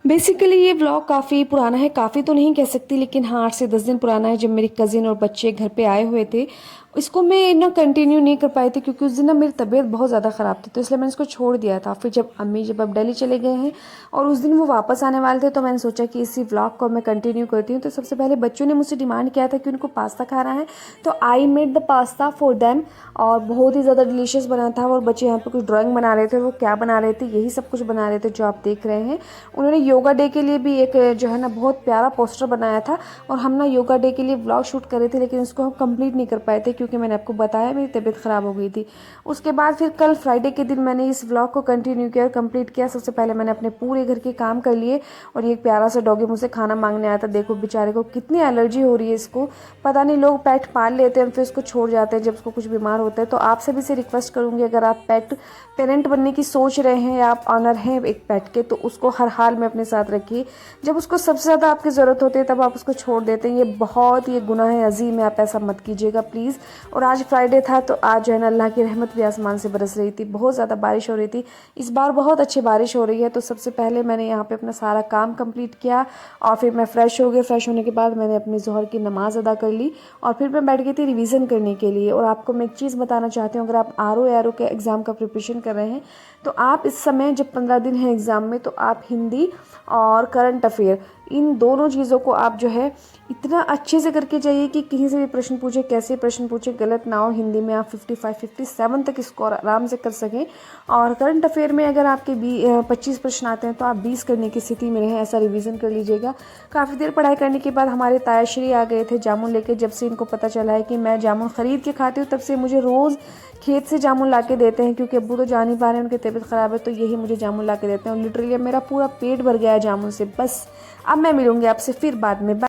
Basically ये vlog काफ़ी पुराना है, काफ़ी तो नहीं कह सकती लेकिन हाँ 8 से 10 दिन पुराना है, जब मेरी कज़िन और बच्चे घर पे आए हुए थे। इसको मैं ना कंटिन्यू नहीं कर पाई थी क्योंकि उस दिन ना मेरी तबीयत बहुत ज़्यादा ख़राब थी, तो इसलिए मैंने इसको छोड़ दिया था। फिर जब अब दिल्ली चले गए हैं और उस दिन वो वापस आने वाले थे, तो मैंने सोचा कि इसी व्लॉग को मैं कंटिन्यू करती हूँ। तो सबसे पहले बच्चों ने मुझसे डिमांड किया था कि उनको पास्ता खाना है, तो I made the pasta for them और बहुत ही ज़्यादा डिलीशियस बना था। और बच्चे यहाँ पे कुछ ड्राइंग बना रहे थे, वो क्या बना रहे थे, यही सब कुछ बना रहे थे जो आप देख रहे हैं। उन्होंने योगा डे के लिए भी एक जो है ना बहुत प्यारा पोस्टर बनाया था, और हम ना योगा डे के लिए व्लॉग शूट कर रहे थे, लेकिन उसको हम कंप्लीट नहीं कर पाए थे क्योंकि मैंने आपको बताया मेरी तबीयत ख़राब हो गई थी। उसके बाद फिर कल फ्राइडे के दिन मैंने इस व्लॉग को कंटिन्यू किया और कंप्लीट किया। सबसे पहले मैंने अपने पूरे घर के काम कर लिए, और ये एक प्यारा सा डॉगी मुझसे खाना मांगने आया था। देखो बेचारे को कितनी एलर्जी हो रही है इसको, पता नहीं लोग पेट पाल लेते हैं फिर उसको छोड़ जाते हैं जब उसको कुछ बीमार होता है। तो आपसे भी से रिक्वेस्ट करूँगी, अगर आप पेरेंट बनने की सोच रहे हैं या आप ऑनर हैं एक पेट के, तो उसको हर हाल में अपने साथ रखिए। जब उसको सबसे ज़्यादा आपकी ज़रूरत होती है तब आप उसको छोड़ देते हैं, ये गुनाह है अजीम है, आप ऐसा मत कीजिएगा प्लीज़। और आज फ्राइडे था, तो आज जो है ना अल्लाह की रहमत भी आसमान से बरस रही थी, बहुत ज़्यादा बारिश हो रही थी। इस बार बहुत अच्छी बारिश हो रही है। तो सबसे पहले मैंने यहाँ पे अपना सारा काम कंप्लीट किया और फिर मैं फ़्रेश हो गई। फ्रेश होने के बाद मैंने अपनी ज़ोहर की नमाज़ अदा कर ली और फिर मैं बैठ गई थी रिवीजन करने के लिए। और आपको मैं एक चीज़ बताना चाहती हूँ, अगर आप आर के एग्ज़ाम का प्रिपरेशन कर रहे हैं, तो आप इस समय जब 15 दिन हैं एग्ज़ाम में, तो आप हिंदी और करंट अफेयर इन दोनों चीज़ों को आप जो है इतना अच्छे से करके जाइए कि कहीं से भी प्रश्न पूछे, कैसे प्रश्न पूछे, गलत ना हो। हिंदी में आप 55 57 तक स्कोर आराम से कर सकें। और करंट अफेयर में अगर आपके 25 प्रश्न आते हैं तो आप 20 करने की स्थिति में रहें, ऐसा रिवीजन कर लीजिएगा। काफ़ी देर पढ़ाई करने के बाद हमारे तायाश्री आ गए थे जामुन लेके। जब से इनको पता चला है कि मैं जामुन ख़रीद के खाती हूँ, तब से मुझे रोज़ खेत से जामुन ला के देते हैं, क्योंकि अब्बू तो जा नहीं पा रहे हैं, उनकी तबीयत ख़राब है, तो यही मुझे जामुन ला के देते हैं। और लिटरली मेरा पूरा पेट भर गया है जामुन से। बस अब मैं मिलूँगी आपसे फिर बाद में।